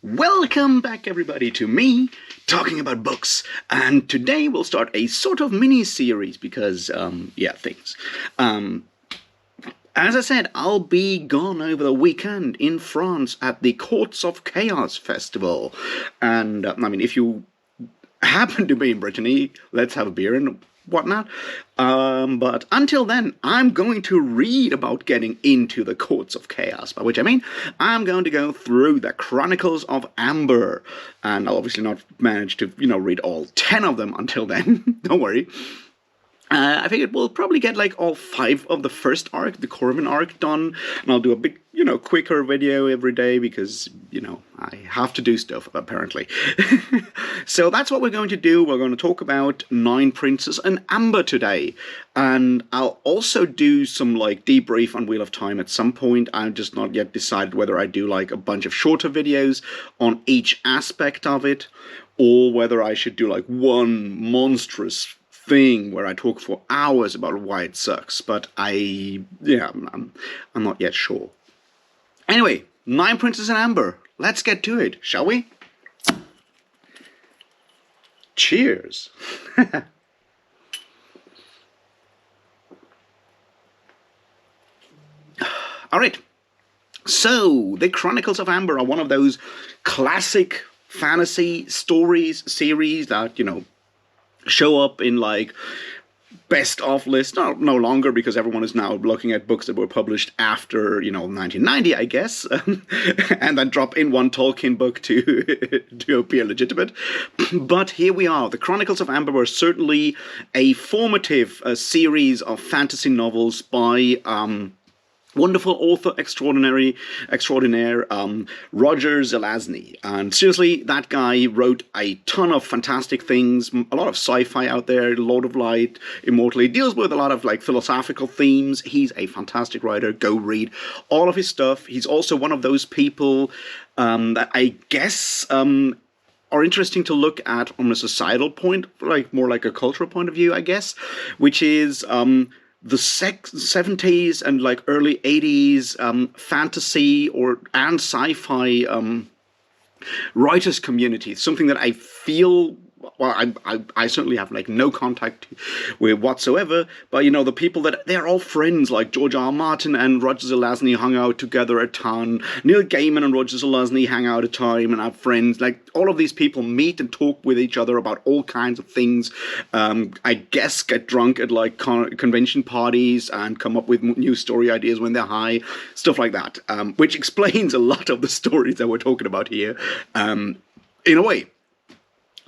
Welcome back everybody to me talking about books, and today we'll start a sort of mini-series because, things. As I said, I'll be gone over the weekend in France at the Courts of Chaos Festival, and if you happen to be in Brittany, let's have a beer and whatnot. But until then, I'm going to read about getting into the Courts of Chaos, by which I mean I'm going to go through the Chronicles of Amber, and I'll obviously not manage to, read all 10 of them until then. Don't worry. I figured we'll probably get like all 5 of the first arc, the Corvin arc, done, and I'll do a big, quicker video every day because, I have to do stuff, apparently. So that's what we're going to do. We're going to talk about 9 Princes and Amber today, and I'll also do some like debrief on Wheel of Time at some point. I've just not yet decided whether I do like a bunch of shorter videos on each aspect of it, or whether I should do like one monstrous thing where I talk for hours about why it sucks, but I'm not yet sure. Anyway, 9 Princes and Amber. Let's get to it, shall we? Cheers. Alright, so the Chronicles of Amber are one of those classic fantasy stories series that, show up in like best of lists, no longer, because everyone is now looking at books that were published after 1990, I guess, and then drop in one Tolkien book to appear legitimate. But here we are. The Chronicles of Amber were certainly a formative series of fantasy novels by wonderful author extraordinaire, Rogern Zelazny. And seriously, that guy wrote a ton of fantastic things, a lot of sci-fi out there, Lord of Light, Immortal. He deals with a lot of like philosophical themes. He's a fantastic writer. Go read all of his stuff. He's also one of those people that I guess are interesting to look at from a societal point, like more like a cultural point of view, I guess, which is the 70s and like early 80s fantasy and sci-fi writers community. Something that I feel, well, I certainly have like no contact with whatsoever, but the people that they're all friends, like George R. R. Martin and Rogern Zelazny hung out together a ton. Neil Gaiman and Rogern Zelazny hang out a time and have friends. Like all of these people meet and talk with each other about all kinds of things. I guess get drunk at like convention parties and come up with new story ideas when they're high, stuff like that, which explains a lot of the stories that we're talking about here, in a way.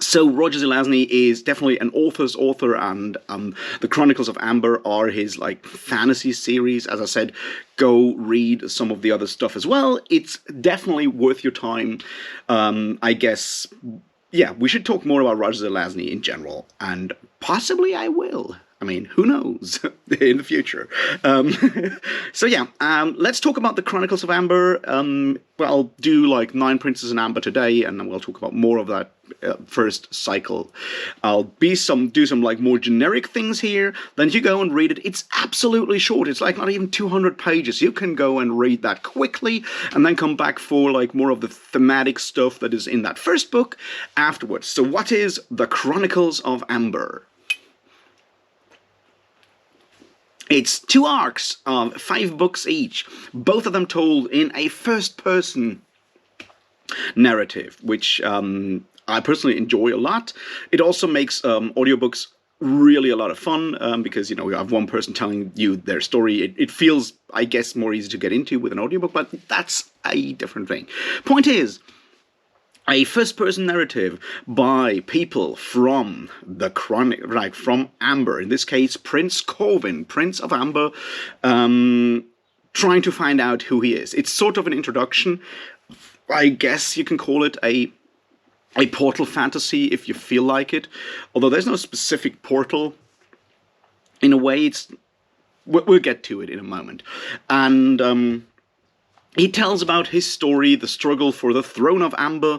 So Rogern Zelazny is definitely an author's author, and the Chronicles of Amber are his like fantasy series. As I said, go read some of the other stuff as well. It's definitely worth your time. I guess, yeah, we should talk more about Rogern Zelazny in general, and possibly I will. I mean, who knows in the future. So yeah, let's talk about the Chronicles of Amber. I'll do like 9 Princes and Amber today, and then we'll talk about more of that first cycle. I'll do some like more generic things here. Then you go and read it. It's absolutely short. It's like not even 200 pages. You can go and read that quickly, and then come back for like more of the thematic stuff that is in that first book afterwards. So what is the Chronicles of Amber? It's 2 arcs of 5 books each, both of them told in a first-person narrative, which I personally enjoy a lot. It also makes audiobooks really a lot of fun because, you have one person telling you their story. It feels, I guess, more easy to get into with an audiobook, but that's a different thing. Point is, a first-person narrative by people from the from Amber, in this case, Prince Corvin, Prince of Amber, trying to find out who he is. It's sort of an introduction. I guess you can call it a portal fantasy if you feel like it, although there's no specific portal. In a way, we'll get to it in a moment. And he tells about his story, the struggle for the throne of Amber,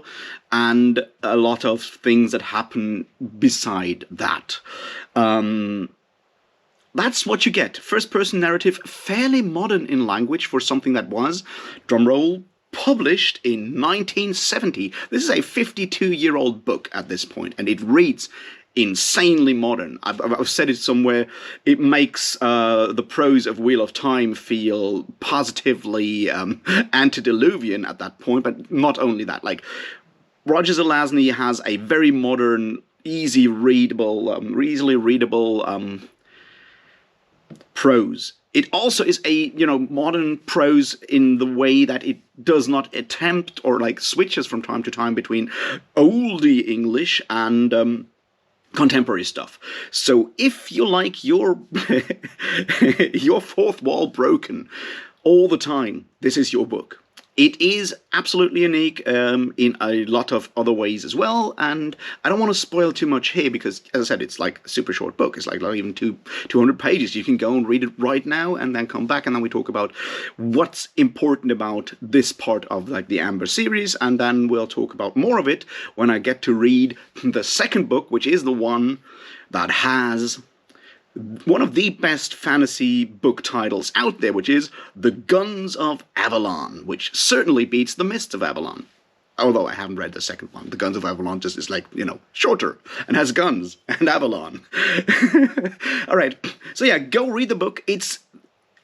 and a lot of things that happen beside that. That's what you get. First-person narrative, fairly modern in language for something that was, drumroll, published in 1970. This is a 52-year-old book at this point, and it reads insanely modern. I've said it somewhere. It makes the prose of Wheel of Time feel positively antediluvian at that point, but not only that. Like, Rogern Zelazny has a very modern, easily readable prose. It also is a, modern prose in the way that it does not attempt or like switches from time to time between oldie English and contemporary stuff. So if you like your your fourth wall broken all the time, this is your book. It is absolutely unique in a lot of other ways as well, and I don't want to spoil too much here because, as I said, it's like a super short book. It's like not even 200 pages. You can go and read it right now and then come back, and then we talk about what's important about this part of like the Amber series, and then we'll talk about more of it when I get to read the second book, which is the one that has one of the best fantasy book titles out there, which is The Guns of Avalon, which certainly beats The Mists of Avalon. Although I haven't read the second one. The Guns of Avalon just is like, shorter and has guns and Avalon. All right. So yeah, go read the book.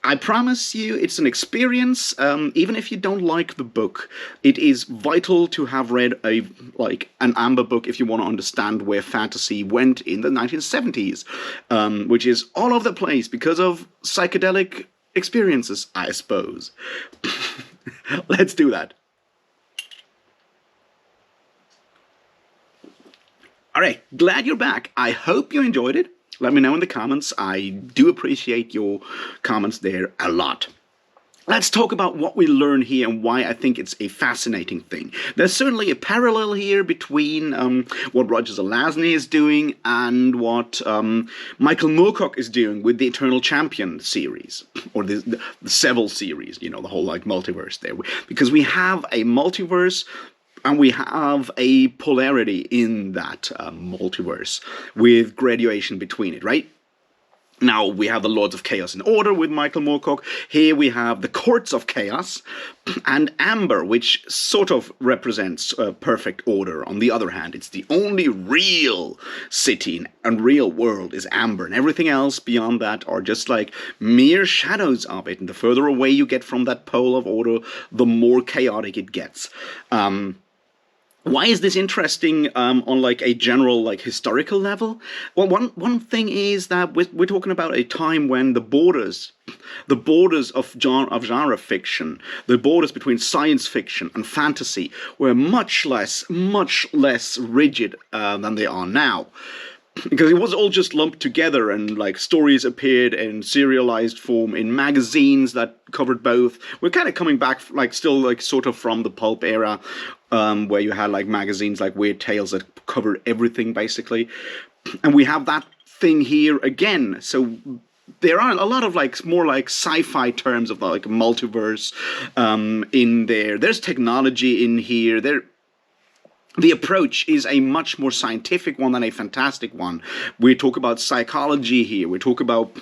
I promise you, it's an experience. Even if you don't like the book, it is vital to have read an Amber book if you want to understand where fantasy went in the 1970s, which is all over the place because of psychedelic experiences, I suppose. Let's do that. All right, glad you're back. I hope you enjoyed it. Let me know in the comments. I do appreciate your comments there a lot. Let's talk about what we learn here and why I think it's a fascinating thing. There's certainly a parallel here between what Rogern Zelazny is doing and what Michael Moorcock is doing with the Eternal Champion series, or the Seville series, the whole like multiverse there. Because we have a multiverse and we have a polarity in that multiverse with graduation between it, right? Now, we have the Lords of Chaos and Order with Michael Moorcock. Here we have the Courts of Chaos and Amber, which sort of represents perfect order. On the other hand, it's the only real city and real world is Amber, and everything else beyond that are just like mere shadows of it. And the further away you get from that pole of order, the more chaotic it gets. Why is this interesting on like a general like historical level? Well, one thing is that we're talking about a time when the borders of genre fiction, the borders between science fiction and fantasy were much less rigid than they are now. Because it was all just lumped together, and like stories appeared in serialized form in magazines that covered both. We're kind of coming back, like still like sort of from the pulp era, where you had like magazines like Weird Tales that covered everything basically, and we have that thing here again. So there are a lot of like more like sci-fi terms of like multiverse in there. There's technology in here. The approach is a much more scientific one than a fantastic one. We talk about psychology here. We talk about,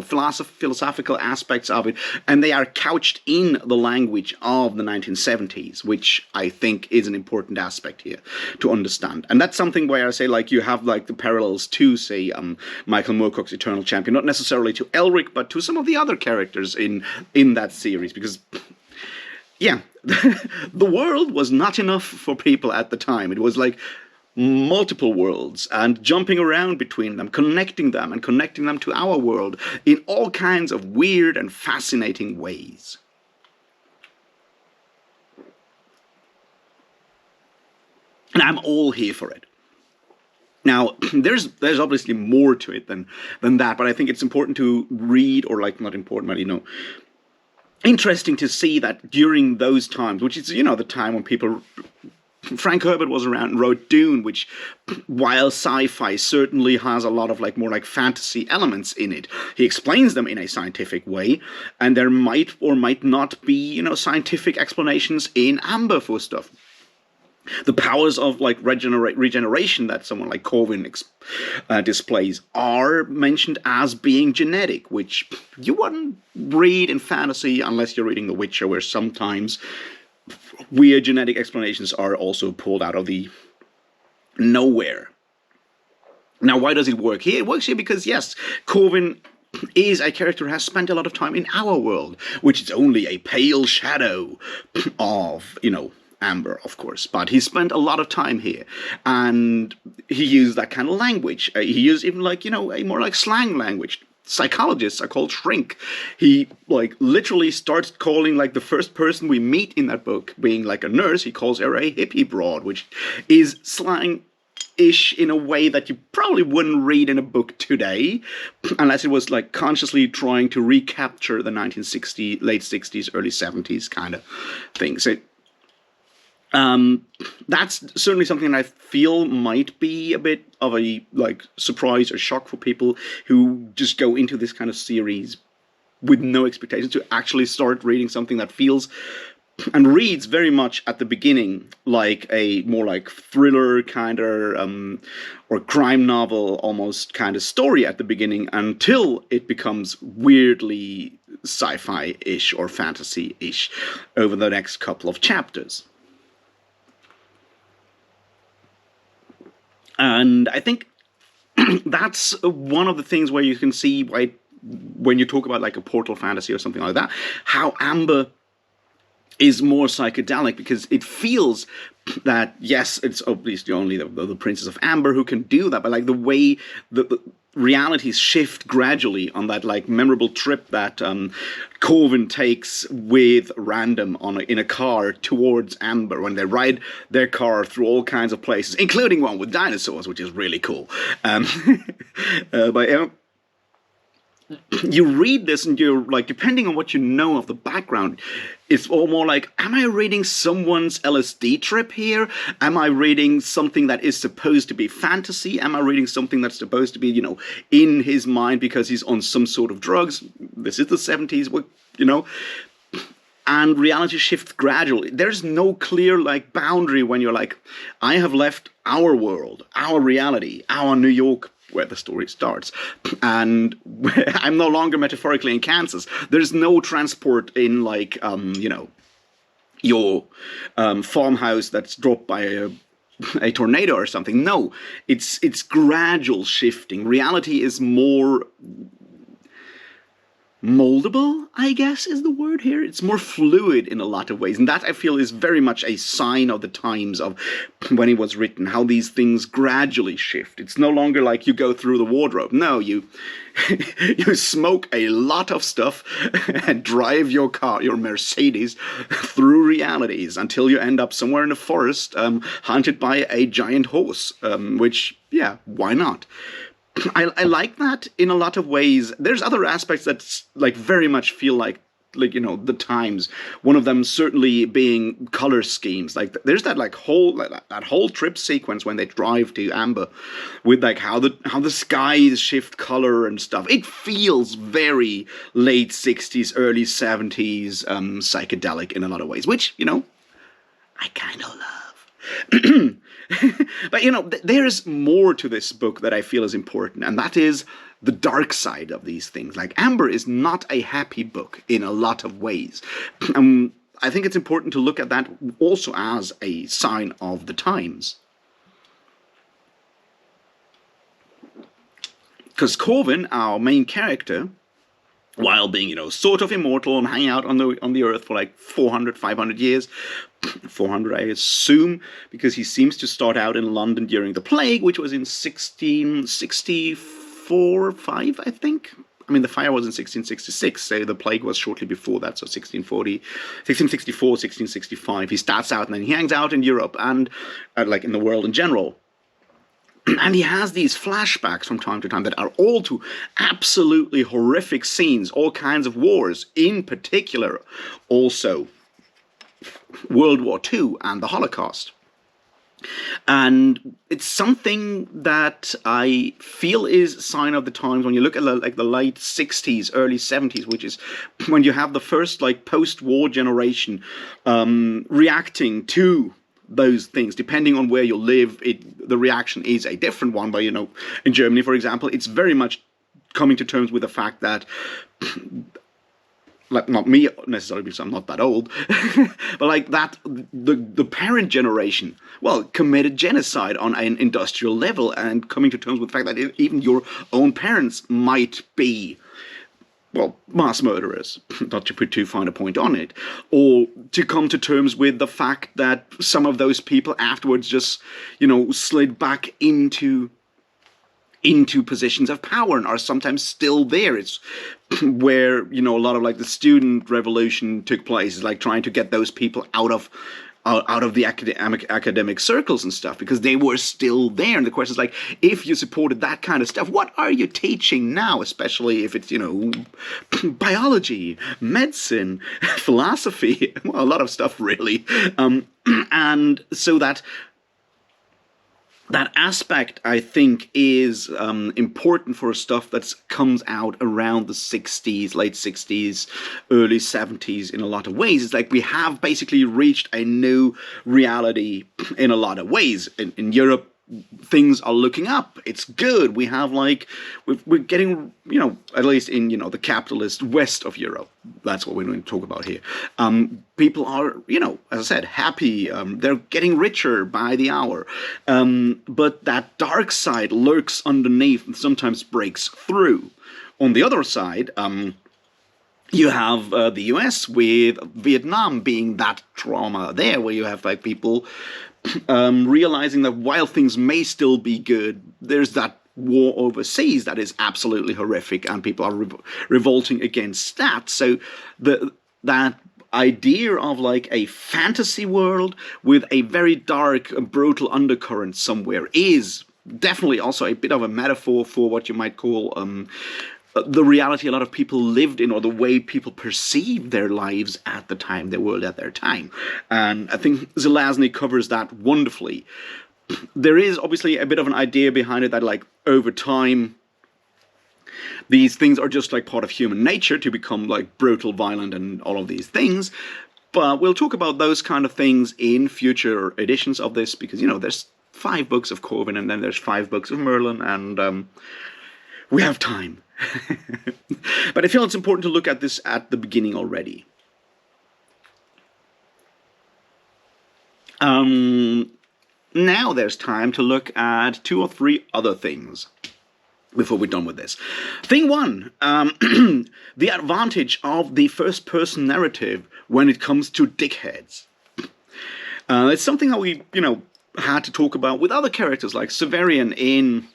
philosophical aspects of it. And they are couched in the language of the 1970s, which I think is an important aspect here to understand. And that's something where I say, like, you have, like, the parallels to, say, Michael Moorcock's Eternal Champion. Not necessarily to Elric, but to some of the other characters in that series. Because, yeah, the world was not enough for people at the time. It was like multiple worlds and jumping around between them, connecting them to our world in all kinds of weird and fascinating ways. And I'm all here for it. Now, there's obviously more to it than that, but I think it's important to read, or like not important, but interesting to see that during those times, which is, the time when people... Frank Herbert was around and wrote Dune, which, while sci-fi certainly has a lot of like more like fantasy elements in it, he explains them in a scientific way, and there might or might not be, scientific explanations in Amber for stuff. The powers of like regeneration that someone like Corwin displays are mentioned as being genetic, which you wouldn't read in fantasy unless you're reading The Witcher, where sometimes weird genetic explanations are also pulled out of the nowhere. Now, why does it work here? It works here because, yes, Corvin is a character who has spent a lot of time in our world, which is only a pale shadow of, Amber, of course. But he spent a lot of time here, and he used that kind of language. He used even a more like slang language. Psychologists are called shrink. He literally starts calling the first person we meet in that book being a nurse. He calls her a hippie broad, which is slang-ish in a way that you probably wouldn't read in a book today, unless it was consciously trying to recapture the 1960s, late 60s, early 70s kind of thing. So that's certainly something that I feel might be a bit of a surprise or shock for people who just go into this kind of series with no expectations to actually start reading something that feels and reads very much at the beginning like a more thriller kind of or crime novel almost kind of story at the beginning, until it becomes weirdly sci-fi-ish or fantasy-ish over the next couple of chapters. And I think that's one of the things where you can see why, when you talk about a portal fantasy or something like that, how Amber is more psychedelic, because it feels that, yes, it's obviously only the Princess of Amber who can do that, but the way the realities shift gradually on that memorable trip that Corvin takes with Random in a car towards Amber, when they ride their car through all kinds of places, including one with dinosaurs, which is really cool. But you read this and you're depending on what you know of the background, it's all more am I reading someone's LSD trip here? Am I reading something that is supposed to be fantasy? Am I reading something that's supposed to be, in his mind because he's on some sort of drugs? This is the 70s, and reality shifts gradually. There's no clear boundary when you're I have left our world, our reality, our New York, where the story starts, and I'm no longer metaphorically in Kansas. There's no transport in your farmhouse that's dropped by a tornado or something. No, it's gradual shifting. Reality is more moldable, I guess is the word here. It's more fluid in a lot of ways, and that I feel is very much a sign of the times of when it was written, how these things gradually shift. It's no longer you go through the wardrobe. No, you you smoke a lot of stuff and drive your car, your Mercedes, through realities until you end up somewhere in the forest, haunted by a giant horse, which, yeah, why not? I like that in a lot of ways. There's other aspects that very much feel the times. One of them certainly being color schemes. There's that whole trip sequence when they drive to Amber, with how the skies shift color and stuff. It feels very late 60s, early 70s psychedelic in a lot of ways, which I kind of love. But there's more to this book that I feel is important, and that is the dark side of these things. Amber is not a happy book in a lot of ways. I think it's important to look at that also as a sign of the times. Because Corvin, our main character, while being, sort of immortal and hanging out on the earth for 400, 500 years, 400 I assume, because he seems to start out in London during the plague, which was in 1664, 5, I think. I mean, the fire was in 1666, so the plague was shortly before that, so 1664, 1665. He starts out and then he hangs out in Europe and, in the world in general. And he has these flashbacks from time to time that are all to absolutely horrific scenes, all kinds of wars, in particular also World War II and the Holocaust. And it's something that I feel is a sign of the times when you look at the late 60s, early 70s, which is when you have the first post-war generation reacting to those things. Depending on where you live, the reaction is a different one. But in Germany, for example, it's very much coming to terms with the fact that like not me necessarily because I'm not that old, but like that the parent generation, well, committed genocide on an industrial level, and coming to terms with the fact that even your own parents might be, well, mass murderers, not to put too fine a point on it, or to come to terms with the fact that some of those people afterwards just, slid back into positions of power and are sometimes still there. It's where, a lot of like the student revolution took place. It's like trying to get those people out of the academic circles and stuff, because they were still there. And the question is like, if you supported that kind of stuff, what are you teaching now? Especially if it's, biology, medicine, philosophy, well, a lot of stuff really. And so that aspect, I think, is important for stuff that comes out around the 60s, late 60s, early 70s in a lot of ways. It's like we have basically reached a new reality in a lot of ways. In Europe, things are looking up. It's good. We have we're getting, at least in, the capitalist west of Europe. That's what we're going to talk about here. People are, as I said, happy. They're getting richer by the hour. But that dark side lurks underneath and sometimes breaks through. On the other side, you have the US with Vietnam being that trauma there, where you have like people realizing that while things may still be good, there's that war overseas that is absolutely horrific, and people are revolting against that. So that idea of like a fantasy world with a very dark, brutal undercurrent somewhere is definitely also a bit of a metaphor for what you might call the reality a lot of people lived in, or the way people perceived their lives at the time, their world at their time. And I think Zelazny covers that wonderfully. There is obviously a bit of an idea behind it that like over time these things are just like part of human nature to become like brutal, violent, and all of these things. But we'll talk about those kind of things in future editions of this, because, there's 5 books of Corwin, and then there's 5 books of Merlin, and we have time. But I feel it's important to look at this at the beginning already. Now there's time to look at 2 or 3 other things before we're done with this. Thing 1, the advantage of the first-person narrative when it comes to dickheads. It's something that we, had to talk about with other characters like Severian in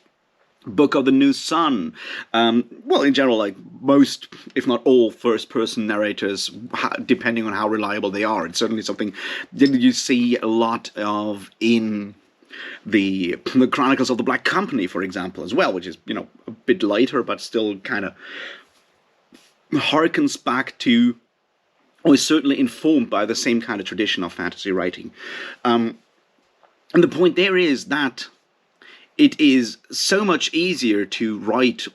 Book of the New Sun. Well, in general, like most, if not all, first-person narrators, depending on how reliable they are. It's certainly something that you see a lot of in the Chronicles of the Black Company, for example, as well, which is, a bit lighter, but still kind of harkens back to, or is certainly informed by the same kind of tradition of fantasy writing. And the point there is that it is so much easier to write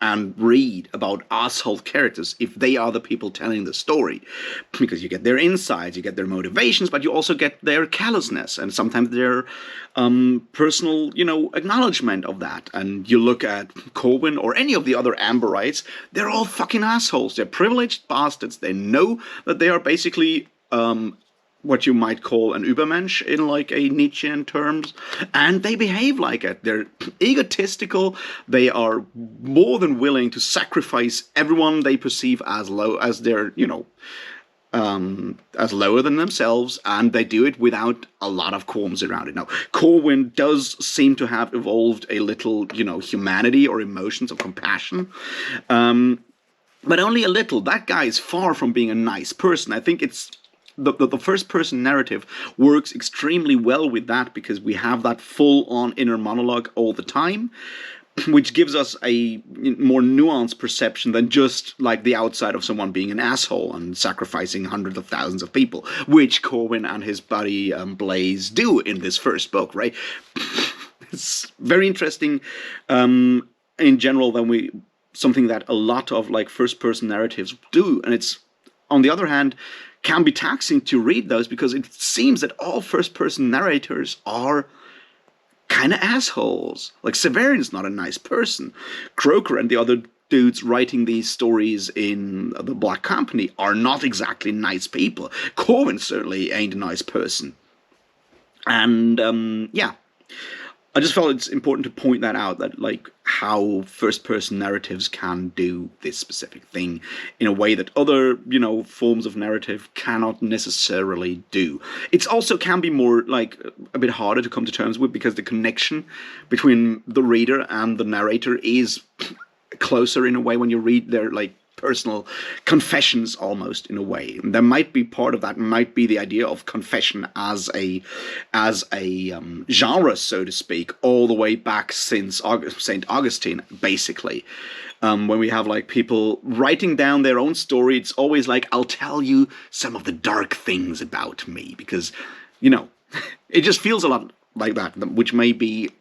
and read about asshole characters if they are the people telling the story, because you get their insights, you get their motivations, but you also get their callousness and sometimes their personal, acknowledgement of that. And you look at Corwin or any of the other Amberites, they're all fucking assholes. They're privileged bastards. They know that they are basically what you might call an Übermensch in like a Nietzschean terms, and they behave like it. They're egotistical. They are more than willing to sacrifice everyone they perceive as low, as their, as lower than themselves, and they do it without a lot of qualms around it. Now, Corwin does seem to have evolved a little, humanity or emotions of compassion, but only a little. That guy is far from being a nice person. I think it's the first-person narrative works extremely well with that, because we have that full-on inner monologue all the time, which gives us a more nuanced perception than just like the outside of someone being an asshole and sacrificing hundreds of thousands of people, which Corwin and his buddy Blaze do in this first book, right? It's very interesting in general something that a lot of like first-person narratives do, and it's, on the other hand, can be taxing to read those, because it seems that all first-person narrators are kind of assholes. Like, Severian's not a nice person. Croker and the other dudes writing these stories in the Black Company are not exactly nice people. Corwin certainly ain't a nice person. And yeah, I just felt it's important to point that out, that like how first-person narratives can do this specific thing in a way that other, forms of narrative cannot necessarily do. It's also can be more like a bit harder to come to terms with because the connection between the reader and the narrator is closer in a way when you read their like personal confessions almost in a way. And there might be part of that might be the idea of confession as a genre, so to speak, all the way back since St. Augustine, basically. When we have like people writing down their own story, it's always like, I'll tell you some of the dark things about me, because it just feels a lot like that, which may be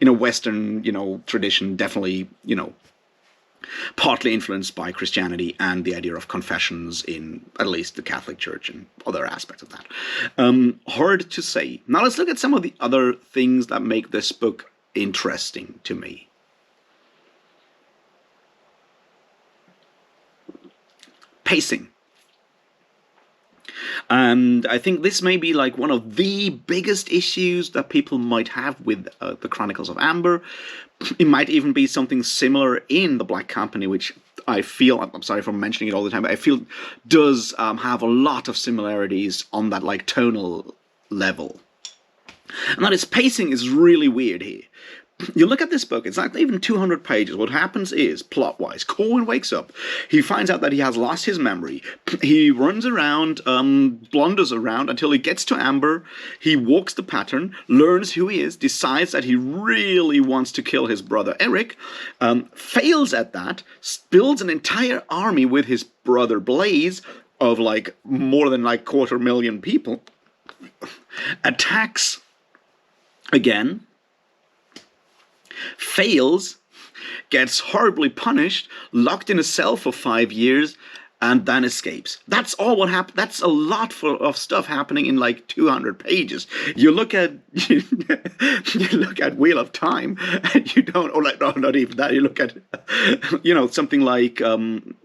in a Western tradition definitely partly influenced by Christianity and the idea of confessions in at least the Catholic Church and other aspects of that. Hard to say. Now let's look at some of the other things that make this book interesting to me. Pacing. And I think this may be like one of the biggest issues that people might have with the Chronicles of Amber. It might even be something similar in the Black Company, which I feel, I'm sorry for mentioning it all the time, but I feel does have a lot of similarities on that like tonal level. And that its pacing is really weird here. You look at this book, it's not even 200 pages. What happens is, plot-wise, Corwin wakes up. He finds out that he has lost his memory. He runs around, blunders around until he gets to Amber. He walks the pattern, learns who he is, decides that he really wants to kill his brother Eric, fails at that, builds an entire army with his brother Blaze of like more than like 250,000 people, attacks again, fails, gets horribly punished, locked in a cell for 5 years, and then escapes. That's all what happened. That's a lot of stuff happening in like 200 pages. You look at Wheel of Time, and you don't, or like no, not even that. You look at something like The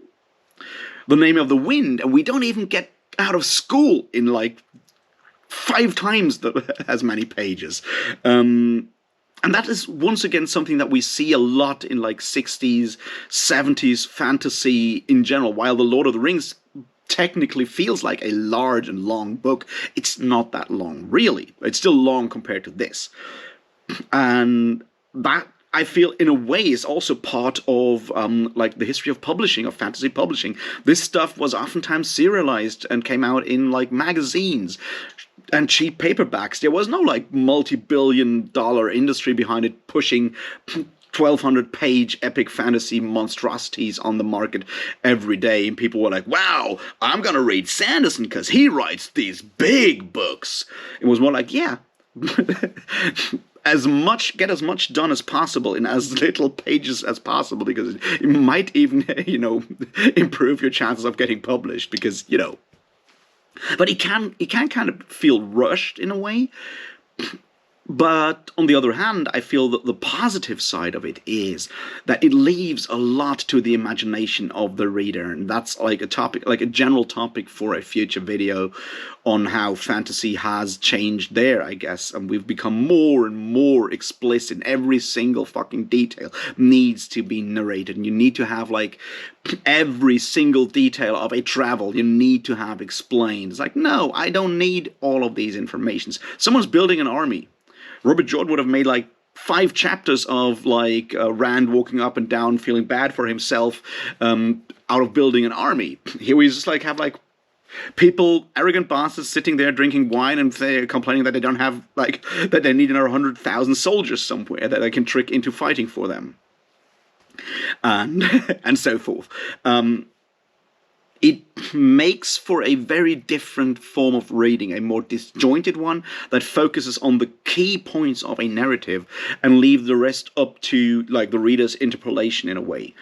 Name of the Wind, and we don't even get out of school in like 5 times as many pages. And that is, once again, something that we see a lot in like 60s, 70s fantasy in general. While The Lord of the Rings technically feels like a large and long book, it's not that long, really. It's still long compared to this. And that, I feel, in a way, is also part of like the history of publishing, of fantasy publishing. This stuff was oftentimes serialized and came out in like magazines and cheap paperbacks. There was no like multi-billion-dollar industry behind it pushing 1,200-page epic fantasy monstrosities on the market every day, and people were like, wow, I'm gonna read Sanderson because he writes these big books. It was more like, yeah, get as much done as possible in as little pages as possible, because it might even improve your chances of getting published, because but it can kind of feel rushed in a way. But on the other hand, I feel that the positive side of it is that it leaves a lot to the imagination of the reader. And that's like a topic, like a general topic for a future video on how fantasy has changed there, I guess. And we've become more and more explicit. Every single fucking detail needs to be narrated. And you need to have like every single detail of a travel you need to have explained. It's like, no, I don't need all of these informations. Someone's building an army. Robert Jordan would have made like 5 chapters of like Rand walking up and down, feeling bad for himself out of building an army. Here we just like have like people, arrogant bastards, sitting there drinking wine and complaining that they don't have like that they need another 100,000 soldiers somewhere that they can trick into fighting for them, and so forth. It makes for a very different form of reading, a more disjointed one that focuses on the key points of a narrative and leave the rest up to like the reader's interpolation in a way,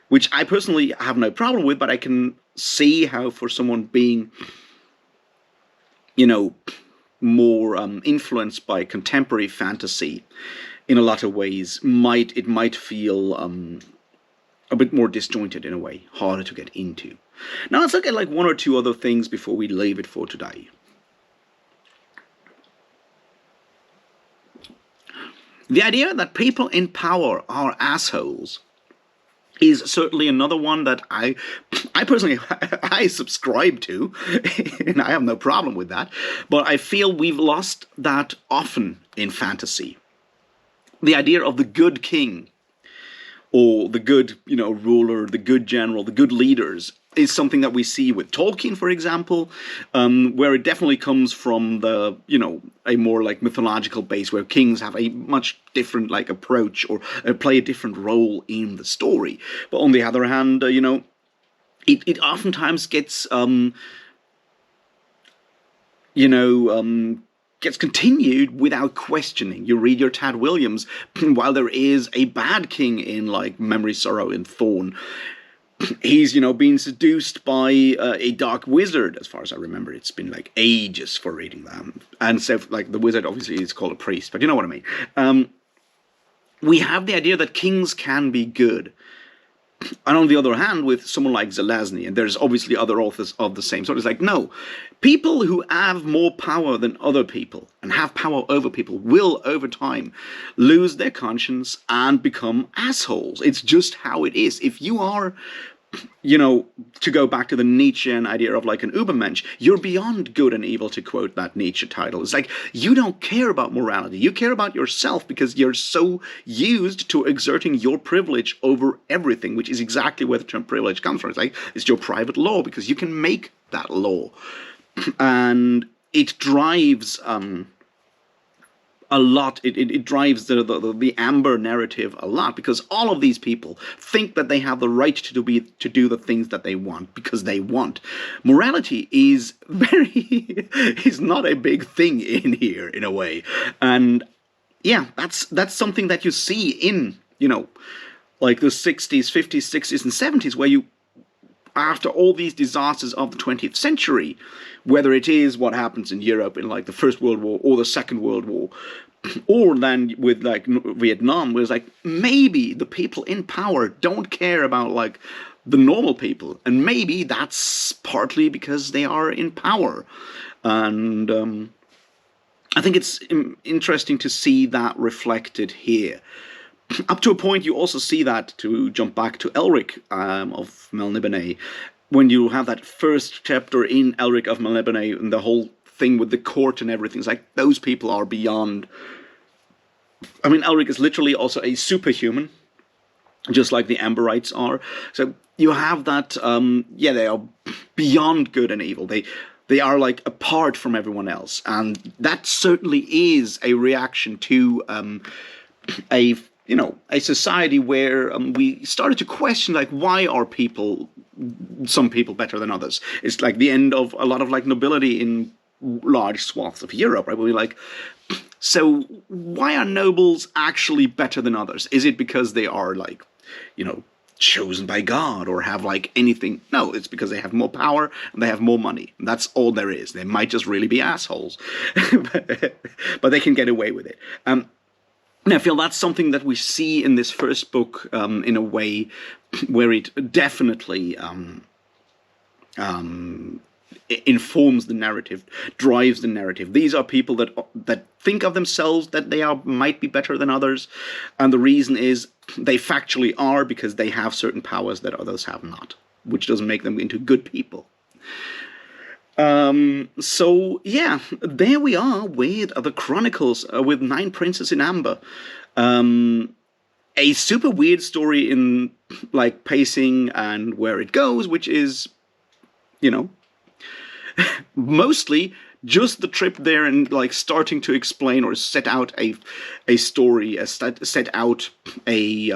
which I personally have no problem with, but I can see how for someone being, more influenced by contemporary fantasy in a lot of ways, it might feel a bit more disjointed in a way, harder to get into. Now let's look at like one or two other things before we leave it for today. The idea that people in power are assholes is certainly another one that I personally I subscribe to, and I have no problem with that. But I feel we've lost that often in fantasy. The idea of the good king, or the good, ruler, the good general, the good leaders, is something that we see with Tolkien, for example, where it definitely comes from the, a more like mythological base where kings have a much different like approach or play a different role in the story. But on the other hand, it oftentimes gets, gets continued without questioning. You read your Tad Williams, while there is a bad king in like Memory, Sorrow, and Thorn, he's, being seduced by a dark wizard, as far as I remember. It's been like ages for reading them. And so like the wizard obviously is called a priest, but you know what I mean. We have the idea that kings can be good. And on the other hand, with someone like Zelazny, and there's obviously other authors of the same sort, it's like, no, people who have more power than other people and have power over people will, over time, lose their conscience and become assholes. It's just how it is. If you are, to go back to the Nietzschean idea of like an Übermensch, you're beyond good and evil, to quote that Nietzsche title. It's like, you don't care about morality. You care about yourself because you're so used to exerting your privilege over everything, which is exactly where the term privilege comes from. It's like, it's your private law because you can make that law. And it drives a lot. It drives the Amber narrative a lot, because all of these people think that they have the right to do the things that they want because they want. Morality is is not a big thing in here in a way, and yeah, that's something that you see in like the 60s, 50s, 60s, and 70s, where you, after all these disasters of the 20th century, whether it is what happens in Europe in like the First World War or the Second World War, or then with like Vietnam, where it's like, maybe the people in power don't care about like the normal people, and maybe that's partly because they are in power. And I think it's interesting to see that reflected here. Up to a point, you also see that, to jump back to Elric of Melniboné, when you have that first chapter in Elric of Melniboné and the whole thing with the court and everything. It's like, those people are beyond. I mean, Elric is literally also a superhuman, just like the Amberites are. So you have that, they are beyond good and evil. They are like apart from everyone else. And that certainly is a reaction to a society where we started to question, like, why are some people better than others? It's like the end of a lot of like nobility in large swaths of Europe, right? Where we're like, so why are nobles actually better than others? Is it because they are like, chosen by God or have like anything? No, it's because they have more power and they have more money. And that's all there is. They might just really be assholes, but they can get away with it. And I feel that's something that we see in this first book in a way where it definitely informs the narrative, drives the narrative. These are people that think of themselves that they might be better than others, and the reason is they factually are, because they have certain powers that others have not, which doesn't make them into good people. So yeah, there we are with the Chronicles with 9 Princes in Amber. A super weird story in like pacing and where it goes, which is, mostly just the trip there and like starting to explain or set out a story, set out a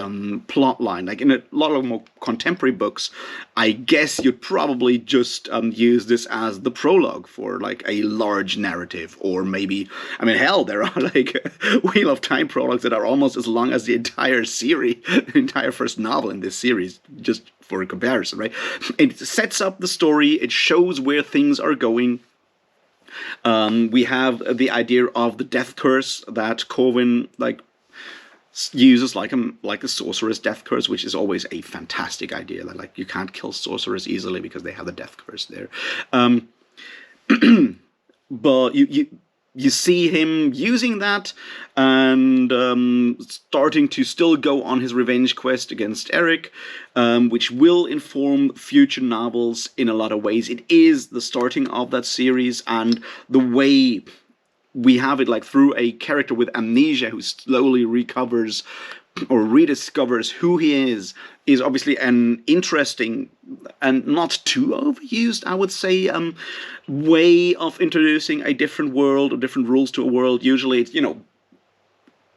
plot line. Like in a lot of more contemporary books, I guess you'd probably just use this as the prologue for like a large narrative, or maybe, I mean, hell, there are like Wheel of Time prologues that are almost as long as the entire series, the entire first novel in this series, just for a comparison, right? It sets up the story, it shows where things are going. We have the idea of the death curse that Corwin uses like a sorcerer's death curse, which is always a fantastic idea. That like you can't kill sorcerers easily because they have the death curse there. Um, but you see him using that and starting to still go on his revenge quest against Eric, which will inform future novels in a lot of ways. It is the starting of that series, and the way we have it like through a character with amnesia who slowly recovers or rediscovers who he is obviously an interesting and not too overused, I would say, way of introducing a different world or different rules to a world. Usually it's,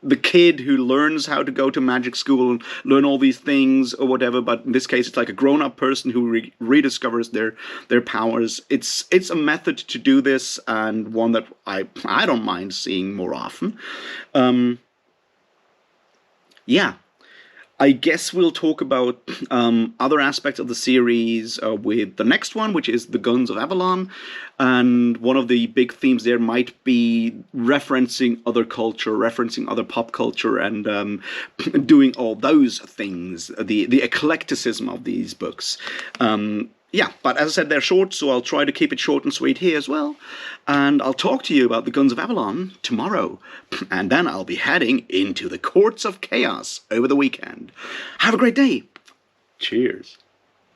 the kid who learns how to go to magic school and learn all these things or whatever, but in this case it's like a grown-up person who rediscovers their powers. It's a method to do this, and one that I don't mind seeing more often. Yeah, I guess we'll talk about other aspects of the series with the next one, which is the Guns of Avalon. And one of the big themes there might be referencing other culture, referencing other pop culture, and doing all those things, the eclecticism of these books. Yeah, but as I said, they're short, so I'll try to keep it short and sweet here as well. And I'll talk to you about the Guns of Avalon tomorrow. And then I'll be heading into the Courts of Chaos over the weekend. Have a great day. Cheers.